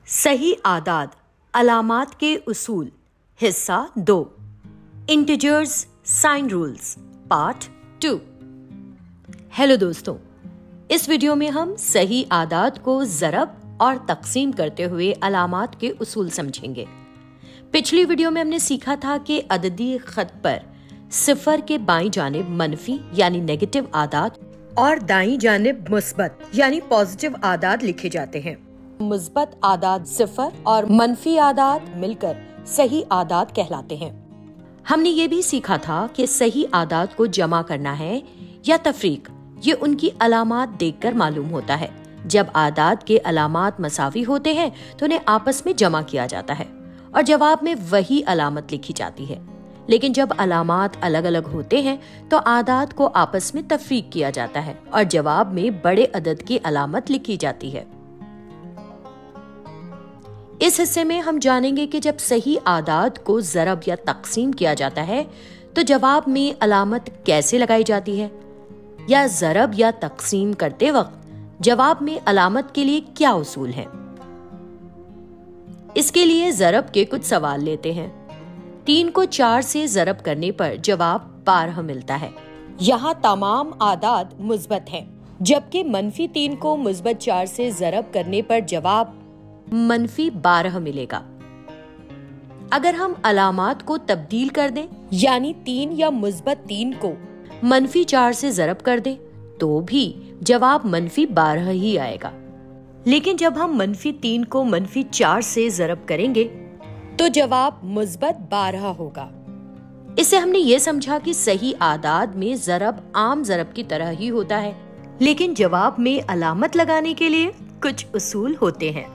सही आदाद अलामात के उसूल हिस्सा 2 integers sign rules part 2। Hello दोस्तों, इस वीडियो में हम सही आदाद को ज़रब और तकसीम करते हुए अलामात के उसूल समझेंगे। पिछली वीडियो में हमने सीखा था कि अददी खत पर सिफर के बाईं जानिब मनफी यानी नेगेटिव आदाद और दाईं जानिब मुस्बत यानी पॉजिटिव आदाद लिखे जाते हैं। मुस्बत आदाद सिफर और मनफी आदाद मिलकर सही आदाद कहलाते हैं। हमने ये भी सीखा था कि सही आदाद को जमा करना है या तफरीक, ये उनकी अलामात देखकर मालूम होता है। जब आदाद के अलामात मसावी होते हैं तो उन्हें आपस में जमा किया जाता है और जवाब में वही अलामत लिखी जाती है। लेकिन जब अलामात अलग अलग होते हैं तो आदाद को आपस में तफरीक किया जाता है और जवाब में बड़े अदद की अलामत लिखी जाती है। इस हिस्से में हम जानेंगे कि जब सही आदाद को ज़रब या तकसीम किया जाता है तो जवाब में अलामत कैसे लगाई जाती है, या ज़रब या तकसीम करते वक्त जवाब में अलामत के लिए क्या उसूल हैं। इसके लिए ज़रब के कुछ सवाल लेते हैं। 3 को 4 से ज़रब करने पर जवाब 12 मिलता है। यहाँ तमाम आदाद मुस्बत हैं, जबकि मनफी 3 को मुस्बत 4 से ज़रब करने पर जवाब मनफी 12 मिलेगा। अगर हम अलामात को तब्दील कर दें, यानी 3 या मुस्बत 3 को मनफी 4 से ज़रब कर दें, तो भी जवाब मनफी 12 ही आएगा। लेकिन जब हम मनफी 3 को मनफी 4 से ज़रब करेंगे तो जवाब मुस्बत 12 होगा। इससे हमने ये समझा कि सही आदाद में ज़रब आम ज़रब की तरह ही होता है, लेकिन जवाब में अलामत लगाने के लिए कुछ उसूल होते हैं।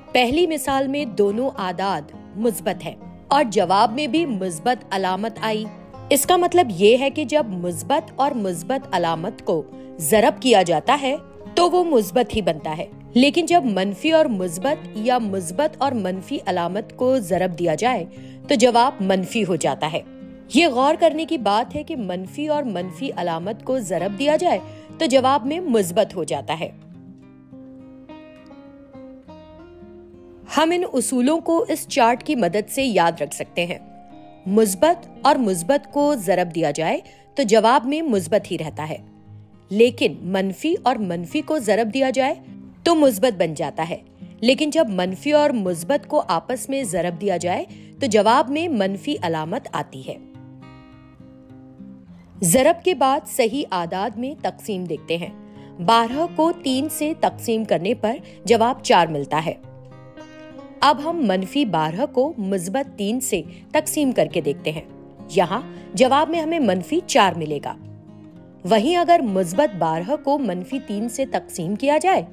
पहली मिसाल में दोनों आदाद मुस्बत है और जवाब में भी मुस्बत अलामत आई। इसका मतलब ये है कि जब मुस्बत और मुस्बत अलामत को ज़रब किया जाता है तो वो मुस्बत ही बनता है। लेकिन जब मनफी और मुस्बत या मुस्बत और मनफी अलामत को ज़रब दिया जाए तो जवाब मनफी हो जाता है। ये गौर करने की बात है कि मनफी और मनफी अलामत को ज़रब दिया जाए तो जवाब में मुस्बत हो जाता है। हम इन उसूलों को इस चार्ट की मदद से याद रख सकते हैं। मुस्बत और मुस्बत को ज़रब दिया जाए तो जवाब में मुस्बत ही रहता है, लेकिन मनफी और मनफी को ज़रब दिया जाए तो मुस्बत बन जाता है। लेकिन जब मनफी और मुस्बत को आपस में ज़रब दिया जाए तो जवाब में मनफी अलामत आती है। ज़रब के बाद सही आदाद में तकसीम देखते हैं। 12 को 3 से तकसीम करने पर जवाब 4 मिलता है। अब हम मनफी 12 को मुस्बत 3 से तकसीम करके देखते हैं। यहाँ जवाब में हमें मनफी 4 मिलेगा। वहीं अगर मुस्बत 12 को मनफी 3 से तकसीम किया जाए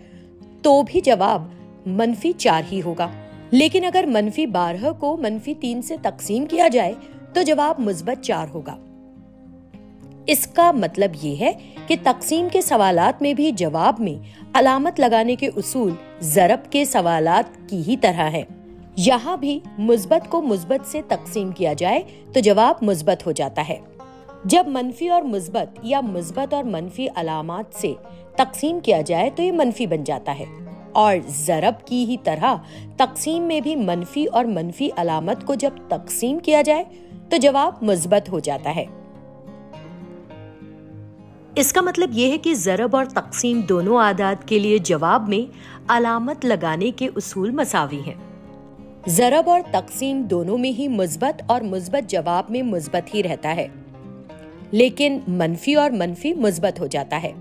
तो भी जवाब मनफी 4 ही होगा। लेकिन अगर मनफी 12 को मनफी 3 से तकसीम किया जाए तो जवाब मुस्बत 4 होगा। इसका मतलब ये है कि तकसीम के सवालात में भी जवाब में अलामत लगाने के उसूल ज़रब के सवालात की ही तरह है। यहाँ भी मुस्बत को मुस्बत से तकसीम किया जाए तो जवाब मुस्बत हो जाता है। जब मनफी और मुस्बत या मुस्बत और मनफी अलामात से तकसीम किया जाए तो ये मनफी बन जाता है, और ज़रब की ही तरह तकसीम में भी मनफी और मनफी अलामत को जब तकसीम किया जाए तो जवाब मुस्बत हो जाता है। इसका मतलब ये है कि ज़रब और तकसीम दोनों आदाद के लिए जवाब में अलामत लगाने के उसूल मसावी हैं। ज़रब और तकसीम दोनों में ही मुस्बत और मुस्बत जवाब में मुस्बत ही रहता है, लेकिन मनफी और मनफी मुस्बत हो जाता है।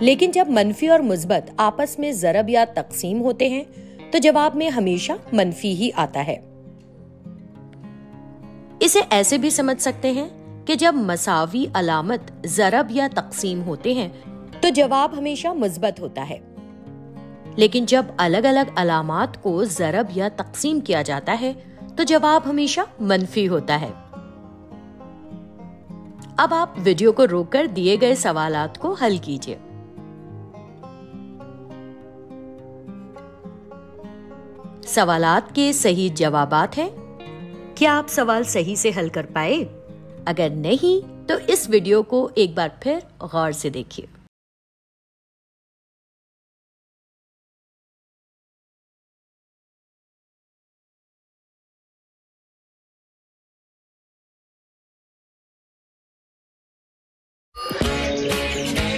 लेकिन जब मनफी और मुस्बत आपस में ज़रब या तकसीम होते हैं तो जवाब में हमेशा मनफी ही आता है। इसे ऐसे भी समझ सकते हैं कि जब मसावी अलामत ज़रब या तकसीम होते हैं तो जवाब हमेशा मुस्बत होता है, लेकिन जब अलग अलग अलामात को ज़रब या तकसीम किया जाता है तो जवाब हमेशा मनफी होता है। अब आप वीडियो को रोककर दिए गए सवालात को हल कीजिए। सवालात के सही जवाबात हैं। क्या आप सवाल सही से हल कर पाए? अगर नहीं तो इस वीडियो को एक बार फिर गौर से देखिए। है।